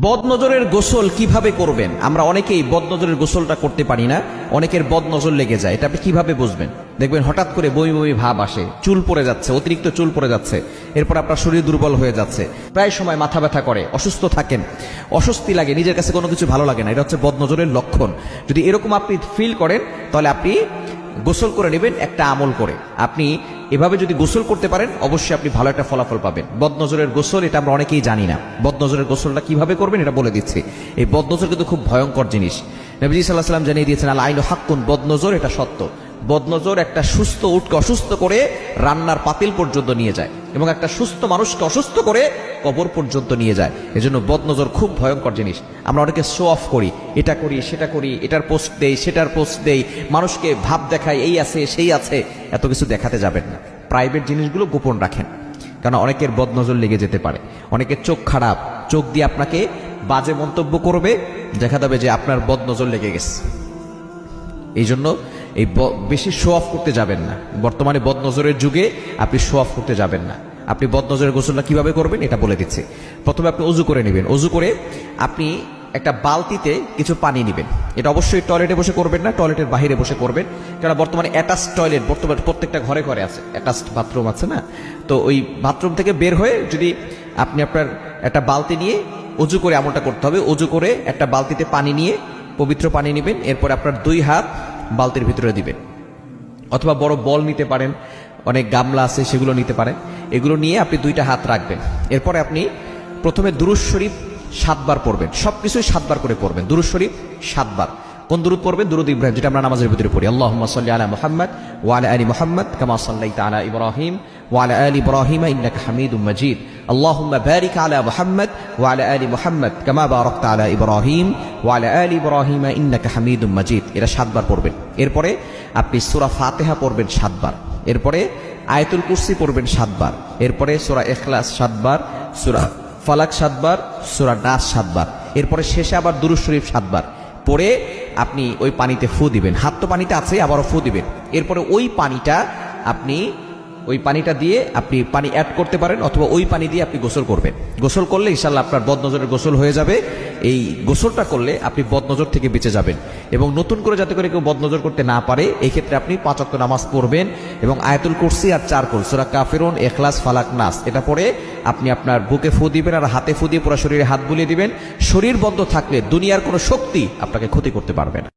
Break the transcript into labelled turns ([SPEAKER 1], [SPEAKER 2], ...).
[SPEAKER 1] বদনজরের গোসল কিভাবে করবেন? আমরা অনেকেই বদনজরের গোসলটা করতে পারি না, অনেকের বদনজর লেগে যায়। এটা আপনি কিভাবে বুঝবেন? দেখবেন হঠাৎ করে বমি বমি ভাব আসে, চুল পড়ে যাচ্ছে, অতিরিক্ত চুল পড়ে যাচ্ছে, এরপর আপনার শরীর দুর্বল হয়ে যাচ্ছে, প্রায় সময় মাথা ব্যথা করে, অসুস্থ থাকেন, অস্বস্তি লাগে, নিজের কাছে কোনো কিছু ভালো লাগে না। এটা হচ্ছে বদনজরের লক্ষণ। যদি এরকম আপনি ফিল করেন তাহলে আপনি গোসল করে নেবেন একটা আমল করে। আপনি এভাবে যদি গোসল করতে পারেন অবশ্যই আপনি ভালো একটা ফলাফল পাবেন। বদনজরের গোসল এটা আমরা অনেকেই জানি না। বদনজরের গোসলটা কিভাবে করবেন এটা বলে দিচ্ছি। এই বদনজর কিন্তু খুব ভয়ঙ্কর জিনিস। নবীজি সাল্লাল্লাহু আলাইহি ওয়াসাল্লাম জানিয়ে দিয়েছেন, আল আইনু হাক্কুন, বদনজর এটা সত্য। বদনজর একটা সুস্থ উটকে অসুস্থ করে রান্নার পাতিল পর্যন্ত নিয়ে যায় এবং একটা সুস্থ মানুষকে অসুস্থ করে কবর পর্যন্ত নিয়ে যায়। এজন্য বদনজর খুব ভয়ঙ্কর জিনিস। আমরা অনেকে শো অফ করি, এটা করি সেটা করি, এটার পোস্ট দেই সেটার পোস্ট দেই, মানুষকে ভাব দেখাই, এই আছে সেই আছে, এত কিছু দেখাতে যাবেন না। প্রাইভেট জিনিসগুলো গোপন রাখেন, কারণ অনেকের বদনজর লেগে যেতে পারে। অনেকের চোখ খারাপ, চোখ দিয়ে আপনাকে বাজে মন্তব্য করবে, দেখা যাবে যে আপনার বদনজর লেগে গেছে। এই জন্য এই বেশি শো অফ করতে যাবেন না। বর্তমানে বদনজরের যুগে আপনি শো অফ করতে যাবেন না। আপনি বদনজরের গোসলটা কিভাবে করবেন এটা বলে দিচ্ছি। প্রথমে আপনি অজু করে নেবেন। অজু করে আপনি একটা বালতিতে কিছু পানি নেবেন। এটা অবশ্যই টয়লেটে বসে করবেন না, টয়লেটের বাইরে বসে করবেন, কারণ বর্তমানে অ্যাটাচ টয়লেট বর্তমানে প্রত্যেকটা ঘরে ঘরে আছে, অ্যাটাচ বাথরুম আছে না। তো ওই বাথরুম থেকে বের হয়ে যদি আপনি আপনার একটা বালতি নিয়ে অজু করে আমলটা করতে হবে। অজু করে একটা বালতিতে পানি নিয়ে পবিত্র পানি নেবেন, এরপর আপনার 2 হাত বালতির ভিতরে দিবেন, অথবা বড় বল নিতে পারেন, অনেক গামলা আছে সেগুলো নিতে পারেন। এগুলো নিয়ে আপনি 2টা হাত রাখবেন। এরপরে আপনি প্রথমে দুরূদ শরীফ 7 বার পড়বেন। সবকিছুই 7 বার করে পড়বেন। দুরূদ শরীফ 7 বার। কোন দুরূদ পড়বেন? দুরূদ ইব্রাহিম, যেটা আমরা নামাজের ভিতরে পড়ি। আল্লাহুম্মা সাল্লি আলা মুহাম্মাদ ওয়া আলা আলি মুহাম্মাদ কামা সাল্লাইতা আলা ইব্রাহিম ওয়া আলা আলি ইব্রাহিম ইন্নাকা হামিদুম মাজিদ। আল্লাহুম্মা বারিক আলা মুহাম্মাদ ওয়া আলা আলি মুহাম্মাদ কামা বারাকতা আলা ইব্রাহিম ওয়া আলা আলি ইব্রাহিম ইন্নাকা হামিদুম মাজিদ। এটা 7 বার পড়বেন। এরপরে আপনি সূরা ফাতিহা পড়বেন 7 বার। এরপরে আয়াতুল কুরসি পড়বেন 7 বার। এরপরে সূরা ইখলাস 7 বার, সূরা ফালাক 7 বার, সূরা নাস 7 বার। এরপরে শেষে আবার দুরূদ শরীফ 7 বার পড়ে আপনি ওই পানিতে ফু দিবেন। হাত তো পানিতে আছে, আবারও ফু দিবেন। এরপরে ওই পানিটা দিয়ে আপনি পানি অ্যাড করতে পারেন, অথবা ওই পানি দিয়ে আপনি গোসল করবেন। গোসল করলে ইনশাআল্লাহ আপনার বদনজরের গোসল হয়ে যাবে। এই গোসলটা করলে আপনি বদনজর থেকে বেঁচে যাবেন। এবং নতুন করে যাতে করে কেউ বদনজর করতে না পারে, এই ক্ষেত্রে আপনি 5 ওয়াক্ত নামাজ পড়বেন এবং আয়াতুল কুরসি আর 4 কুল সূরা কাফিরুন, ইখলাস, ফালাক, নাস এটা পড়ে আপনি আপনার বুকে ফু দিবেন আর হাতে ফু দিয়ে পুরো শরীরে হাত বুলিয়ে দিবেন। শরীর বন্ধ থাকলে দুনিয়ার কোনো শক্তি আপনাকে ক্ষতি করতে পারবে না।